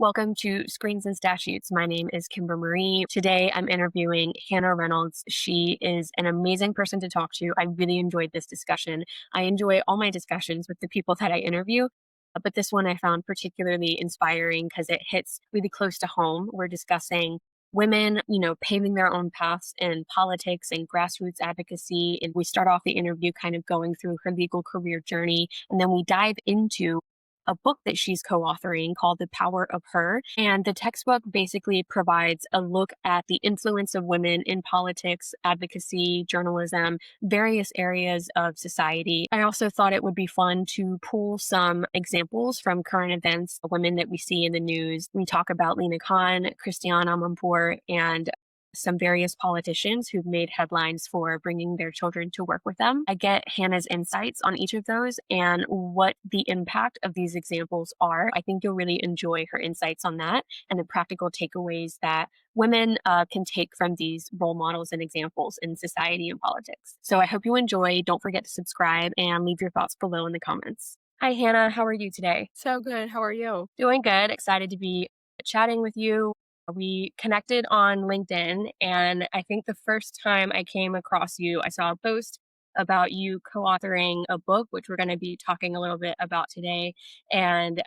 Welcome to Screens and Statutes. My name is Kimber Marie. Today I'm interviewing Hannah Reynolds. She is an amazing person to talk to. I really enjoyed this discussion. I enjoy all my discussions with the people that I interview, but this one I found particularly inspiring because it hits really close to home. We're discussing women, paving their own paths in politics and grassroots advocacy. And we start off the interview kind of going through her legal career journey, and then we dive into a book that she's co-authoring called The Power of Her. And the textbook basically provides a look at the influence of women in politics, advocacy, journalism, various areas of society. I also thought it would be fun to pull some examples from current events, women that we see in the news. We talk about Lena Khan, Christiane Amanpour, and some various politicians who've made headlines for bringing their children to work with them. I get Hannah's insights on each of those and what the impact of these examples are. I think you'll really enjoy her insights on that and the practical takeaways that women can take from these role models and examples in society and politics. So I hope you enjoy. Don't forget to subscribe and leave your thoughts below in the comments. Hi, Hannah. How are you today? So good. How are you? Doing good. Excited to be chatting with you. We connected on LinkedIn, and I think the first time I came across you, I saw a post about you co-authoring a book, which we're going to be talking a little bit about today, and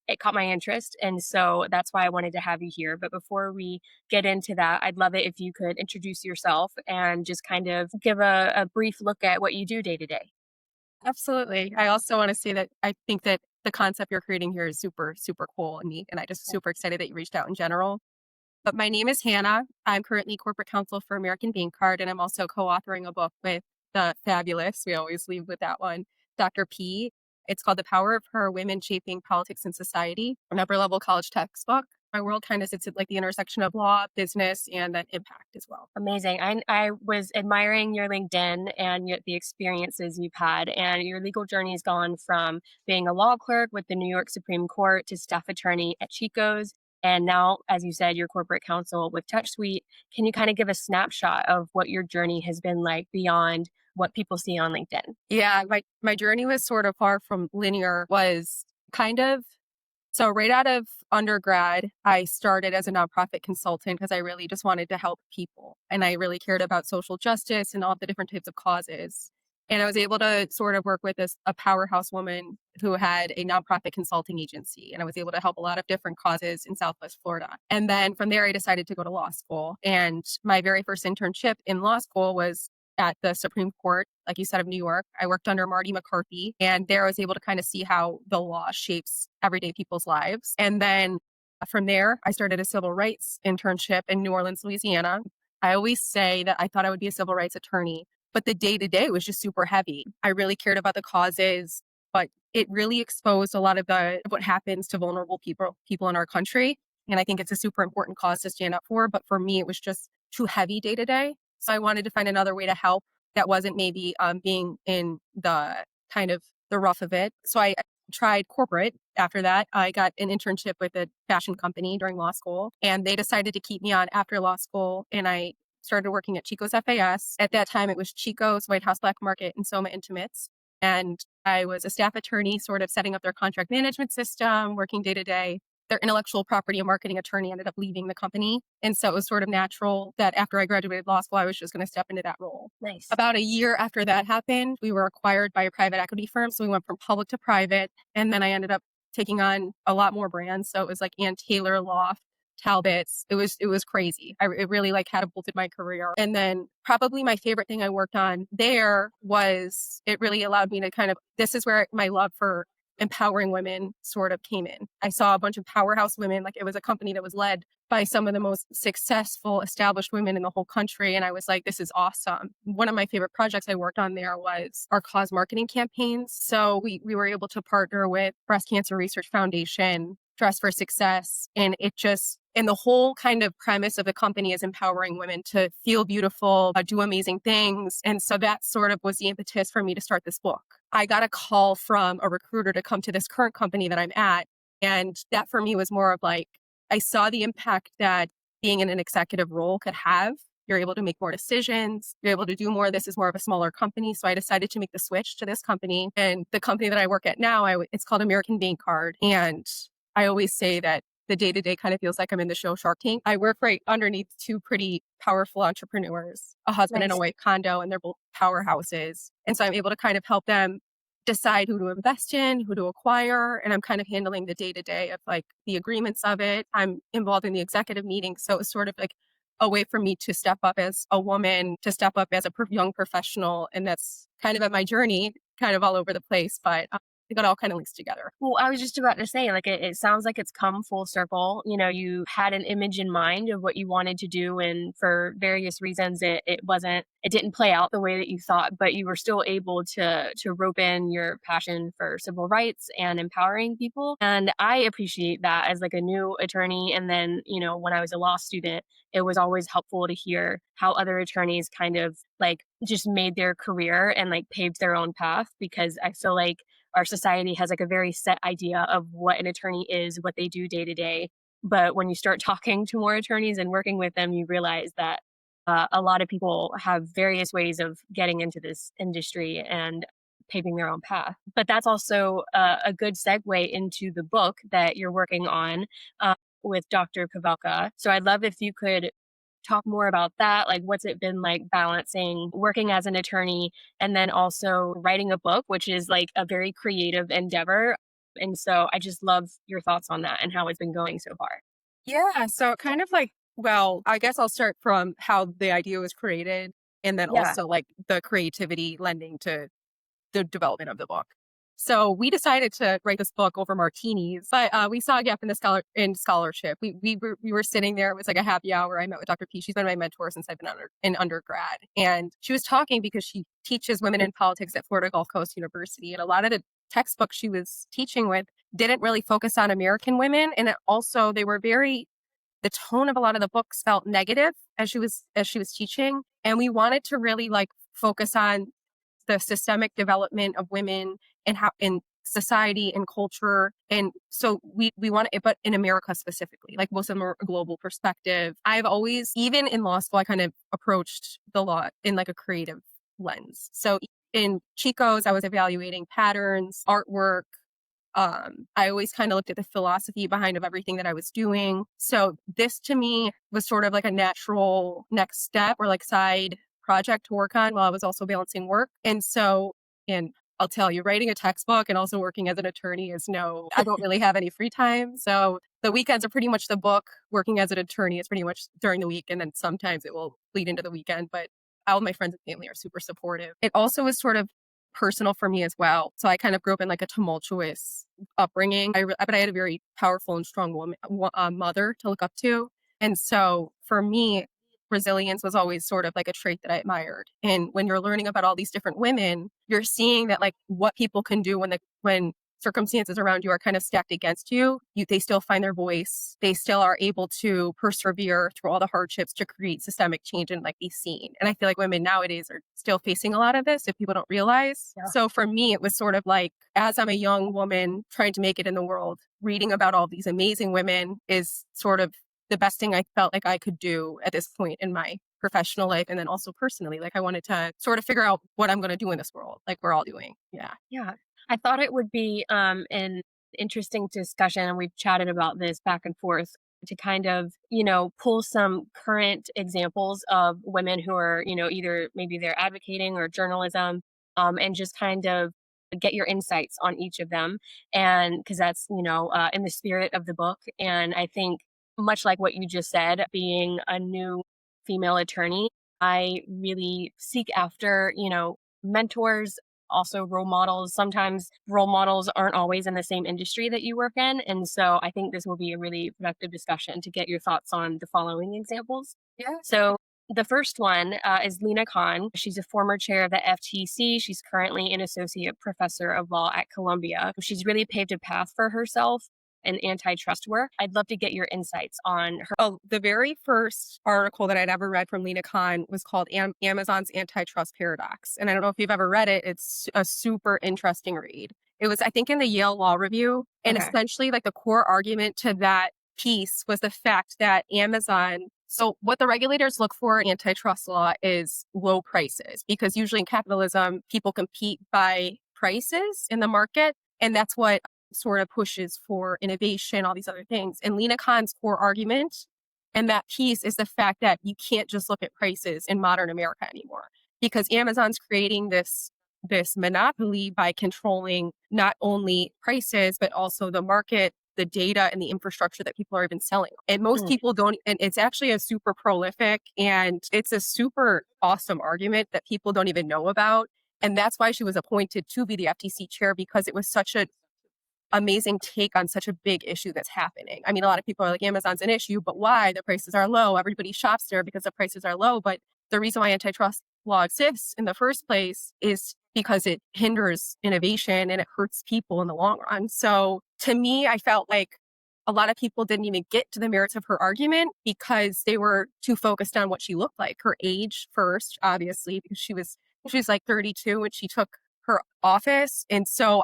it caught my interest, and so that's why I wanted to have you here. But before we get into that, I'd love it if you could introduce yourself and just kind of give a brief look at what you do day to day. Absolutely. I also want to say that I think that the concept you're creating here is super, super cool and neat. And I just super excited that you reached out in general. But my name is Hannah. I'm currently corporate counsel for American Bank Card, and I'm also co-authoring a book with the fabulous, we always leave with that one, Dr. P. It's called The Power of Her, Women Shaping Politics and Society, an upper level college textbook. My world kind of sits at like the intersection of law, business, and then impact as well. Amazing. I was admiring your LinkedIn and the experiences you've had, and your legal journey has gone from being a law clerk with the New York Supreme Court to staff attorney at Chico's. And now, as you said, you're corporate counsel with TouchSuite. Can you kind of give a snapshot of what your journey has been like beyond what people see on LinkedIn? Yeah, my journey was sort of far from linear, was kind of so right out of undergrad, I started as a nonprofit consultant because I really just wanted to help people. And I really cared about social justice and all the different types of causes. And I was able to sort of work with a powerhouse woman who had a nonprofit consulting agency. And I was able to help a lot of different causes in Southwest Florida. And then from there, I decided to go to law school. And my very first internship in law school was at the Supreme Court, like you said, of New York. I worked under Marty McCarthy, and there I was able to kind of see how the law shapes everyday people's lives. And then from there, I started a civil rights internship in New Orleans, Louisiana. I always say that I thought I would be a civil rights attorney, but the day to day was just super heavy. I really cared about the causes, but it really exposed a lot of what happens to vulnerable people in our country. And I think it's a super important cause to stand up for. But for me, it was just too heavy day to day. So I wanted to find another way to help that wasn't maybe being in the kind of the rough of it. So I tried corporate. After that, I got an internship with a fashion company during law school, and they decided to keep me on after law school. And I started working at Chico's FAS. At that time, it was Chico's, White House Black Market, and Soma Intimates. And I was a staff attorney, sort of setting up their contract management system, working day to day. Their intellectual property and marketing attorney ended up leaving the company. And so it was sort of natural that after I graduated law school, I was just going to step into that role. Nice. About a year after that happened, we were acquired by a private equity firm. So we went from public to private. And then I ended up taking on a lot more brands. So it was like Ann Taylor, Loft, Talbots. It was crazy. It really like catapulted my career. And then probably my favorite thing I worked on there was it really allowed me to this is where my love for empowering women sort of came in. I saw a bunch of powerhouse women, like it was a company that was led by some of the most successful established women in the whole country. And I was like, this is awesome. One of my favorite projects I worked on there was our cause marketing campaigns. So we were able to partner with Breast Cancer Research Foundation, Dress for Success. And the whole kind of premise of the company is empowering women to feel beautiful, do amazing things. And so that sort of was the impetus for me to start this book. I got a call from a recruiter to come to this current company that I'm at. And that for me was more of like, I saw the impact that being in an executive role could have. You're able to make more decisions. You're able to do more. This is more of a smaller company. So I decided to make the switch to this company. And the company that I work at now, it's called American Bank Card. And I always say that the day-to-day kind of feels like I'm in the show Shark Tank. I work right underneath two pretty powerful entrepreneurs, a husband and a Nice. wife condo, and they're both powerhouses. And so I'm able to kind of help them decide who to invest in, who to acquire. And I'm kind of handling the day-to-day of like the agreements of it. I'm involved in the executive meeting. So it's sort of like a way for me to step up as a woman, to step up as a young professional. And that's kind of at my journey, kind of all over the place. But I think it all kind of links together. Well, I was just about to say, like, it sounds like it's come full circle. You had an image in mind of what you wanted to do, and for various reasons, it didn't play out the way that you thought, but you were still able to rope in your passion for civil rights and empowering people. And I appreciate that as like a new attorney. And then, when I was a law student, it was always helpful to hear how other attorneys kind of like just made their career and like paved their own path, because I feel like our society has like a very set idea of what an attorney is, what they do day to day. But when you start talking to more attorneys and working with them, you realize that a lot of people have various ways of getting into this industry and paving their own path. But that's also a good segue into the book that you're working on with Dr. Pavelka. So I'd love if you could talk more about that. Like, what's it been like balancing working as an attorney and then also writing a book, which is like a very creative endeavor. And so I just love your thoughts on that and how it's been going so far. Yeah. So kind of like, well, I guess I'll start from how the idea was created and then Yeah. also like the creativity lending to the development of the book. So we decided to write this book over martinis, but we saw a gap in the scholarship. We were sitting there. It was like a happy hour. I met with Dr. P. She's been my mentor since I've been in undergrad, and she was talking because she teaches women in politics at Florida Gulf Coast University, and a lot of the textbooks she was teaching with didn't really focus on American women, and they were very. The tone of a lot of the books felt negative as she was teaching, and we wanted to really like focus on the systemic development of women and how in society and culture. And so we want it, but in America specifically, like most of them are a global perspective. I've always, even in law school, I kind of approached the law in like a creative lens. So in Chico's, I was evaluating patterns, artwork. I always kind of looked at the philosophy behind of everything that I was doing. So this to me was sort of like a natural next step or like side project to work on while I was also balancing work. And I'll tell you, writing a textbook and also working as an attorney I don't really have any free time. So the weekends are pretty much the book. Working as an attorney is pretty much during the week. And then sometimes it will bleed into the weekend, but all of my friends and family are super supportive. It also is sort of personal for me as well. So I kind of grew up in like a tumultuous upbringing. But I had a very powerful and strong mother to look up to. And so for me, resilience was always sort of like a trait that I admired. And when you're learning about all these different women, you're seeing that like what people can do when circumstances around you are kind of stacked against they still find their voice. They still are able to persevere through all the hardships to create systemic change and like be seen. And I feel like women nowadays are still facing a lot of this if people don't realize. Yeah. So for me, it was sort of like, as I'm a young woman trying to make it in the world, reading about all these amazing women is sort of the best thing I felt like I could do at this point in my professional life. And then also personally, like I wanted to sort of figure out what I'm going to do in this world, like we're all doing. Yeah. Yeah. I thought it would be an interesting discussion, and we've chatted about this back and forth to kind of, pull some current examples of women who are, either maybe they're advocating or journalism, and just kind of get your insights on each of them. And because that's, in the spirit of the book. And I think, much like what you just said, being a new female attorney, I really seek after, mentors, also role models. Sometimes role models aren't always in the same industry that you work in. And so I think this will be a really productive discussion to get your thoughts on the following examples. Yeah. So the first one is Lena Khan. She's a former chair of the FTC. She's currently an associate professor of law at Columbia. She's really paved a path for herself in antitrust work. I'd love to get your insights on her. Oh, the very first article that I'd ever read from Lena Khan was called Amazon's Antitrust Paradox. And I don't know if you've ever read it. It's a super interesting read. It was, I think, in the Yale Law Review. And Okay. essentially, like the core argument to that piece was the fact that so what the regulators look for in antitrust law is low prices, because usually in capitalism, people compete by prices in the market. And that's what sort of pushes for innovation, all these other things. And Lena Khan's core argument and that piece is the fact that you can't just look at prices in modern America anymore because Amazon's creating this monopoly by controlling not only prices, but also the market, the data, and the infrastructure that people are even selling. And most Mm. people don't, and it's actually a super prolific and it's a super awesome argument that people don't even know about. And that's why she was appointed to be the FTC chair because it was such an amazing take on such a big issue that's happening. I mean, a lot of people are like, Amazon's an issue, but why? The prices are low. Everybody shops there because the prices are low. But the reason why antitrust law exists in the first place is because it hinders innovation and it hurts people in the long run. So to me, I felt like a lot of people didn't even get to the merits of her argument because they were too focused on what she looked like. Her age first, obviously, because she was like 32 when she took her office. And so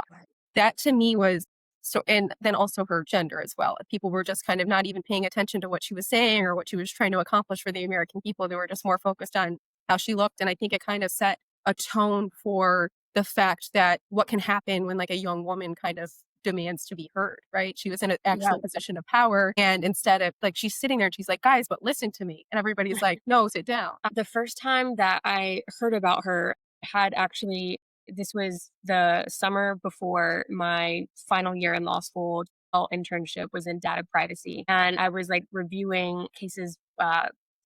that to me was so, and then also her gender as well. People were just kind of not even paying attention to what she was saying or what she was trying to accomplish for the American people. They were just more focused on how she looked. And I think it kind of set a tone for the fact that what can happen when like a young woman kind of demands to be heard, right? She was in an Yeah. actual position of power. And instead of like, she's sitting there and she's like, guys, but listen to me. And everybody's like, no, sit down. The first time that I heard about her had actually, this was the summer before my final year in law school. Internship was in data privacy, and I was like reviewing cases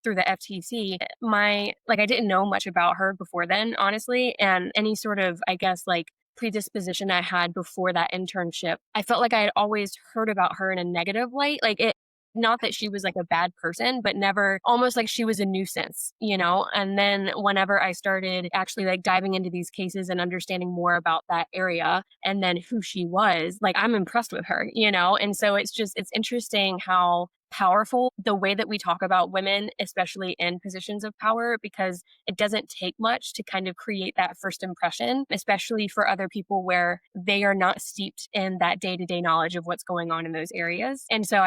through the FTC. I didn't know much about her before then, honestly, and any sort of, I guess, like predisposition I had before that internship, I felt like I had always heard about her in a negative light. Like it, not that she was like a bad person, but never almost like she was a nuisance, you know? And then whenever I started actually like diving into these cases and understanding more about that area and then who she was, like I'm impressed with her, you know? And so it's interesting how powerful the way that we talk about women, especially in positions of power, because it doesn't take much to kind of create that first impression, especially for other people where they are not steeped in that day to day knowledge of what's going on in those areas. And so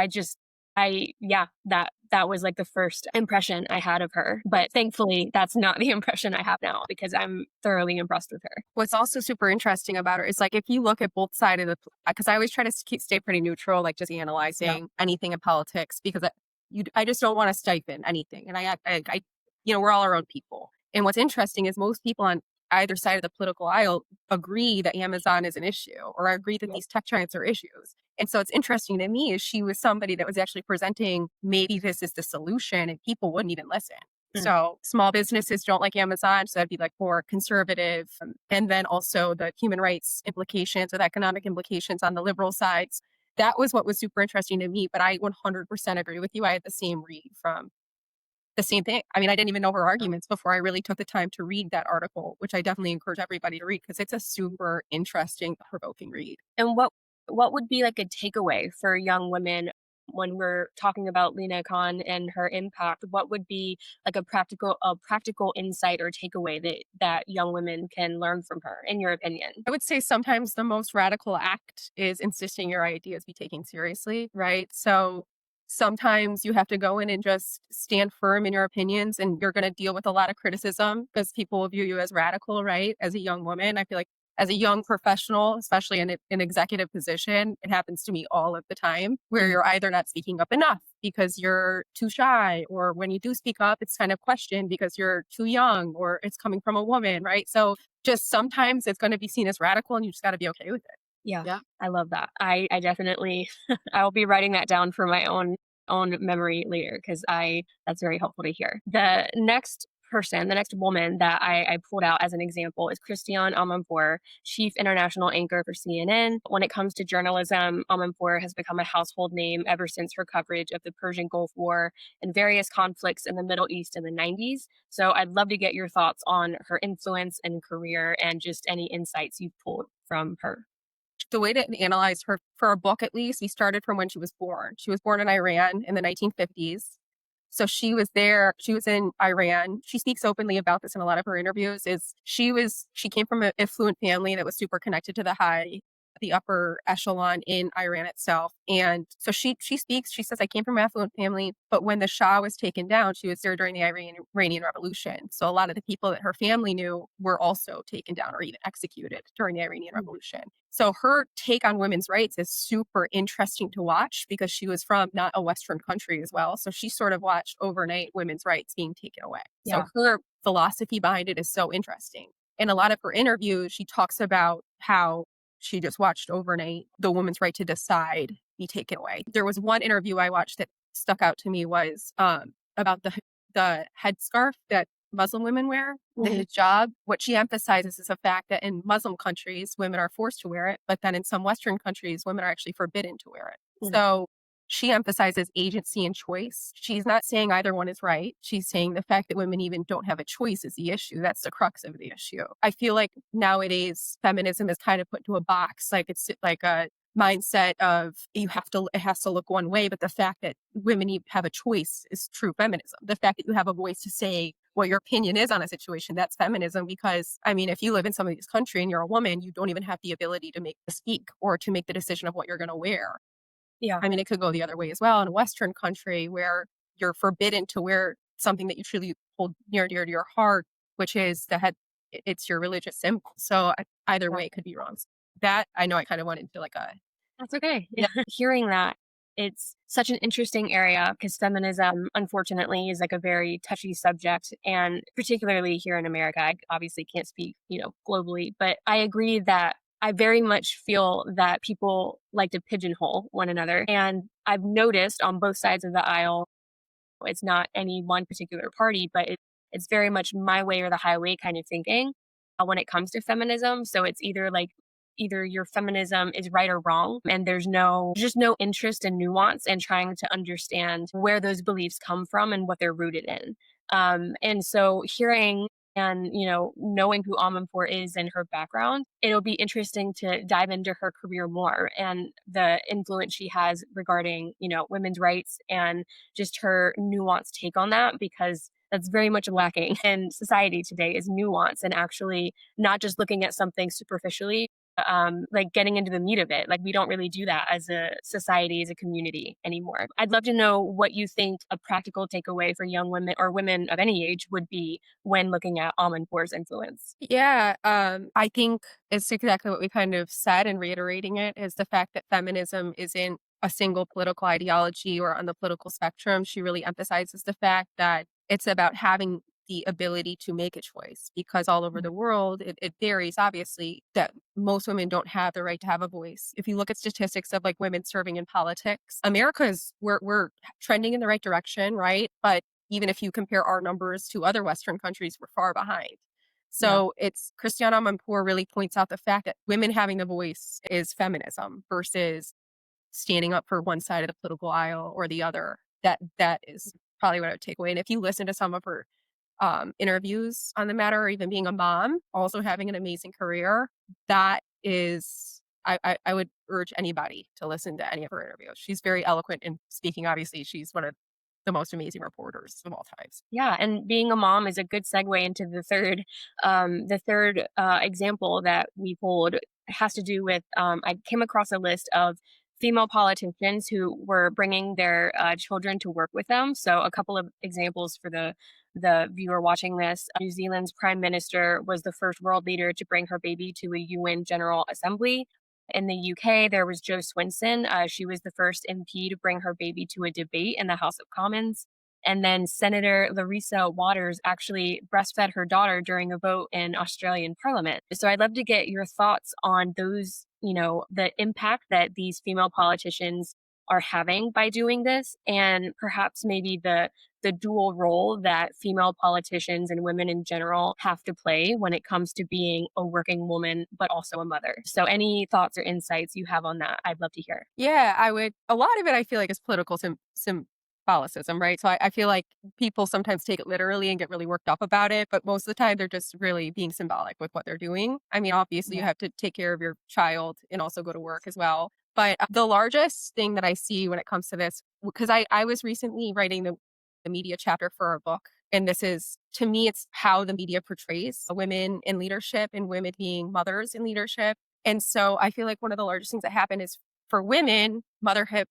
that was like the first impression I had of her. But thankfully, that's not the impression I have now because I'm thoroughly impressed with her. What's also super interesting about her is like, if you look at both sides of because I always try to stay pretty neutral, like just analyzing anything in politics, because I just don't want to stifle anything. And I, we're all our own people. And what's interesting is most people on either side of the political aisle agree that Amazon is an issue or agree that these tech giants are issues. And so it's interesting to me is she was somebody that was actually presenting maybe this is the solution and people wouldn't even listen. So small businesses don't like Amazon. So that'd be like more conservative. And then also the human rights implications or the economic implications on the liberal sides. That was what was super interesting to me. But I 100% agree with you. I had the same read from the same thing. I mean, I didn't even know her arguments before I really took the time to read that article, which I definitely encourage everybody to read because it's a super interesting, provoking read. And what would be like a takeaway for young women when we're talking about Lena Khan and her impact? What would be like a practical insight or takeaway that young women can learn from her, in your opinion? I would say sometimes the most radical act is insisting your ideas be taken seriously, right? So sometimes you have to go in and just stand firm in your opinions and you're going to deal with a lot of criticism because people will view you as radical, right? As a young woman, I feel like as a young professional, especially in an executive position, it happens to me all of the time where you're either not speaking up enough because you're too shy, or when you do speak up, it's kind of questioned because you're too young or it's coming from a woman, right? So just sometimes it's going to be seen as radical and you just got to be okay with it. Yeah. I love that. I definitely I'll be writing that down for my own memory later because I that's very helpful to hear. The next woman that I pulled out as an example is Christiane Amanpour, chief international anchor for CNN. When it comes to journalism, Amanpour has become a household name ever since her coverage of the Persian Gulf War and various conflicts in the Middle East in the 90s. So I'd love to get your thoughts on her influence and career and just any insights you've pulled from her. The way to analyze her for a book, at least, we started from when she was born. She was born in Iran in the 1950s. So she was there. She was in Iran. She speaks openly about this in a lot of her interviews. She came from an affluent family that was super connected to the high the upper echelon in Iran itself. And so she speaks, she says, I came from an affluent family, but when the Shah was taken down, she was there during the Iranian Revolution. So a lot of the people that her family knew were also taken down or even executed during the Iranian Revolution. So her take on women's rights is super interesting to watch because she was from not a Western country as well. So she sort of watched overnight women's rights being taken away. So Yeah. her philosophy behind it is so interesting. In a lot of her interviews, she talks about how she just watched overnight the woman's right to decide be taken away. There was one interview I watched that stuck out to me was about the headscarf that Muslim women wear, the hijab. What she emphasizes is the fact that in Muslim countries, women are forced to wear it, but then in some Western countries, women are actually forbidden to wear it. So she emphasizes agency and choice. She's not saying either one is right. She's saying the fact that women even don't have a choice is the issue. That's the crux of the issue. I feel like nowadays feminism is kind of put into a box, like it's like a mindset of it has to look one way, but the fact that women have a choice is true feminism. The fact that you have a voice to say what your opinion is on a situation, that's feminism. Because I mean, if you live in somebody's country and you're a woman, you don't even have the ability to speak or to make the decision of what you're going to wear. Yeah. I mean, it could go the other way as well in a Western country where you're forbidden to wear something that you truly hold near dear to your heart, which is it's your religious symbol. So either way, it could be wrong. That I know I kind of went into like a That's okay. yeah. Hearing that, it's such an interesting area because feminism, unfortunately, is like a very touchy subject. And particularly here in America, I obviously can't speak, globally, but I agree that I very much feel that people like to pigeonhole one another. And I've noticed on both sides of the aisle, it's not any one particular party, but it's very much my way or the highway kind of thinking when it comes to feminism. So it's either your feminism is right or wrong, and there's just no interest in nuance and trying to understand where those beliefs come from and what they're rooted in. And so hearing and knowing who Amanpour is and her background, it'll be interesting to dive into her career more and the influence she has regarding women's rights and just her nuanced take on that, because that's very much lacking in society today is nuance and actually not just looking at something superficially, like getting into the meat of it. Like we don't really do that as a society, as a community anymore. I'd love to know what you think a practical takeaway for young women or women of any age would be when looking at Amanpour's influence. Yeah, I think it's exactly what we kind of said, and reiterating it is the fact that feminism isn't a single political ideology or on the political spectrum. She really emphasizes the fact that it's about having the ability to make a choice because all over the world, it varies, obviously, that most women don't have the right to have a voice. If you look at statistics of like women serving in politics, we're trending in the right direction, right? But even if you compare our numbers to other Western countries, we're far behind. Yeah. So it's Christiane Amanpour really points out the fact that women having the voice is feminism versus standing up for one side of the political aisle or the other. That is probably what I would take away. And if you listen to some of her interviews on the matter, or even being a mom, also having an amazing career, that is, I would urge anybody to listen to any of her interviews. She's very eloquent in speaking. Obviously, she's one of the most amazing reporters of all times. Yeah, and being a mom is a good segue into the third example that we pulled. It has to do with I came across a list of female politicians who were bringing their children to work with them. So a couple of examples for the viewer watching this: New Zealand's prime minister was the first world leader to bring her baby to a UN General Assembly. In the UK, there was Jo Swinson. She was the first MP to bring her baby to a debate in the House of Commons. And then Senator Larissa Waters actually breastfed her daughter during a vote in Australian Parliament. So I'd love to get your thoughts on those, the impact that these female politicians are having by doing this, and perhaps maybe the dual role that female politicians and women in general have to play when it comes to being a working woman, but also a mother. So any thoughts or insights you have on that, I'd love to hear. Yeah, I would. A lot of it, I feel like, is political symbolicism, right? So I feel like people sometimes take it literally and get really worked up about it, but most of the time they're just really being symbolic with what they're doing. I mean, obviously, you Yeah. have to take care of your child and also go to work as well. But the largest thing that I see when it comes to this, because I was recently writing the media chapter for our book. And this is, to me, it's how the media portrays women in leadership and women being mothers in leadership. And so I feel like one of the largest things that happen is for women, motherhood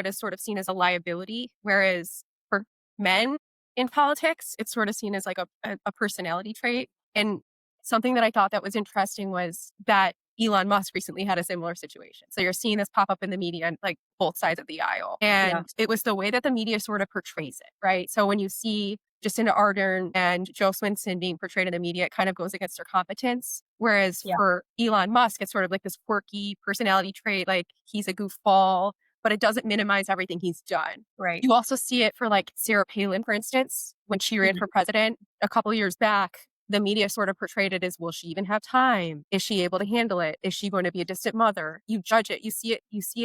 is sort of seen as a liability, whereas for men in politics, it's sort of seen as like a personality trait. And something that I thought that was interesting was that Elon Musk recently had a similar situation. So you're seeing this pop up in the media and like both sides of the aisle. Yeah. And it was the way that the media sort of portrays it, right? So when you see Jacinda Ardern and Joe Swinson being portrayed in the media, it kind of goes against their competence. Whereas Yeah. for Elon Musk, it's sort of like this quirky personality trait, like he's a goofball, but it doesn't minimize everything he's done. Right. You also see it for like Sarah Palin, for instance, when she ran for Mhm. president a couple of years back. The media sort of portrayed it as, will she even have time? Is she able to handle it? Is she going to be a distant mother? You judge it, you see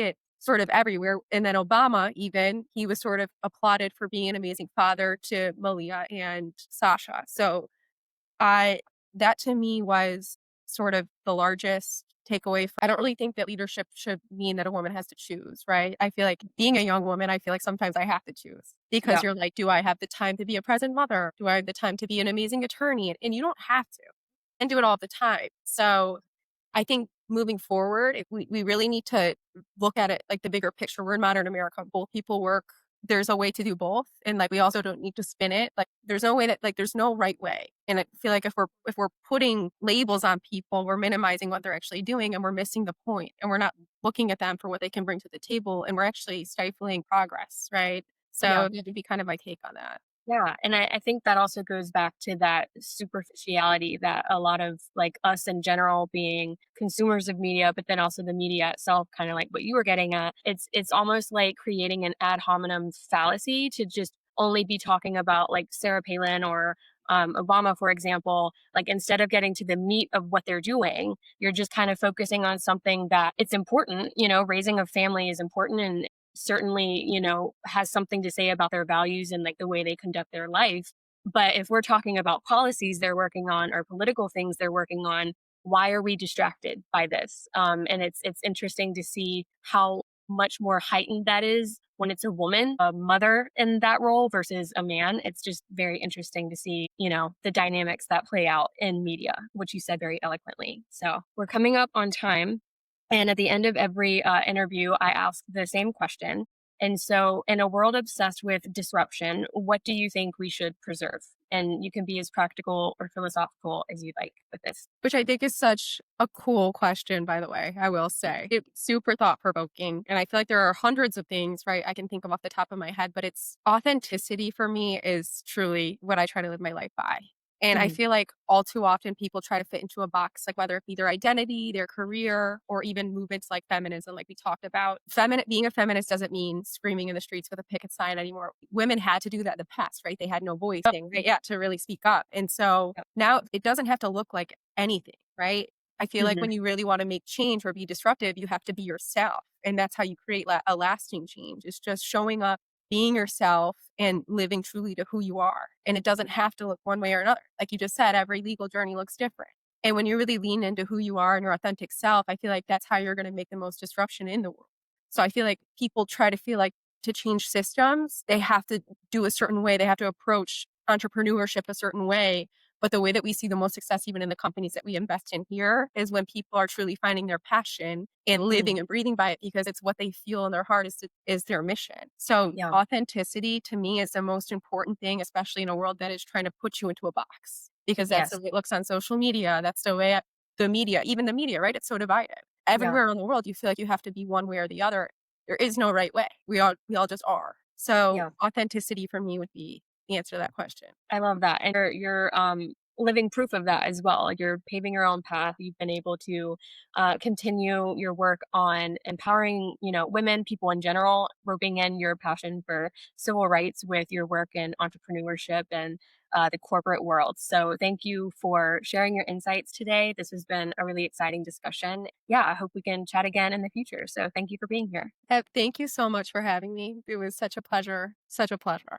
it sort of everywhere. And then Obama, even, he was sort of applauded for being an amazing father to Malia and Sasha. So I that to me was sort of the largest takeaway. I don't really think that leadership should mean that a woman has to choose, right? I feel like being a young woman, I feel like sometimes I have to choose because Yeah. you're like, do I have the time to be a present mother? Do I have the time to be an amazing attorney? And you don't have to and do it all the time. So I think moving forward, we really need to look at it like the bigger picture. We're in modern America. Both people work. There's a way to do both. And like we also don't need to spin it. Like there's no way that like there's no right way. And I feel like if we're putting labels on people, we're minimizing what they're actually doing and we're missing the point. And we're not looking at them for what they can bring to the table. And we're actually stifling progress, right? Yeah. So that would be kind of my take on that. Yeah, and I think that also goes back to that superficiality that a lot of like us in general being consumers of media, but then also the media itself, kind of like what you were getting at. It's almost like creating an ad hominem fallacy to just only be talking about like Sarah Palin or Obama, for example. Like instead of getting to the meat of what they're doing, you're just kind of focusing on something that it's important. Raising a family is important, and certainly, has something to say about their values and like the way they conduct their life. But if we're talking about policies they're working on or political things they're working on, why are we distracted by this? And it's interesting to see how much more heightened that is when it's a woman, a mother in that role versus a man. It's just very interesting to see, the dynamics that play out in media, which you said very eloquently. So we're coming up on time. And at the end of every interview, I ask the same question. And so, in a world obsessed with disruption, what do you think we should preserve? And you can be as practical or philosophical as you'd like with this. Which I think is such a cool question, by the way, I will say. It's super thought provoking. And I feel like there are hundreds of things, right, I can think of off the top of my head, but it's authenticity for me is truly what I try to live my life by. And I Mhm. feel like all too often people try to fit into a box, like whether it be their identity, their career, or even movements like feminism, like we talked about. Being a feminist doesn't mean screaming in the streets with a picket sign anymore. Women had to do that in the past, right? They had no voice, Yep. right? Yeah, to really speak up. And so Yep. now it doesn't have to look like anything, right? I feel like Mhm. when you really want to make change or be disruptive, you have to be yourself. And that's how you create a lasting change. It's just showing up, being yourself, and living truly to who you are. And it doesn't have to look one way or another. Like you just said, every legal journey looks different. And when you really lean into who you are and your authentic self, I feel like that's how you're going to make the most disruption in the world. So I feel like people try to feel like to change systems, they have to do a certain way. They have to approach entrepreneurship a certain way. But the way that we see the most success, even in the companies that we invest in here, is when people are truly finding their passion and Mhm. living and breathing by it because it's what they feel in their heart is their mission. So Yeah. authenticity to me is the most important thing, especially in a world that is trying to put you into a box because that's the Yes. way it looks on social media. That's the way the media, even the media, right? It's so divided. Yeah. Everywhere in the world, you feel like you have to be one way or the other. There is no right way. We all just are. So Yeah. authenticity for me would be the answer to that question. I love that. And you're living proof of that as well. You're paving your own path. You've been able to continue your work on empowering, women, people in general, roping in your passion for civil rights with your work in entrepreneurship and the corporate world. So thank you for sharing your insights today. This has been a really exciting discussion. Yeah, I hope we can chat again in the future. So thank you for being here. Thank you so much for having me. It was such a pleasure. Such a pleasure.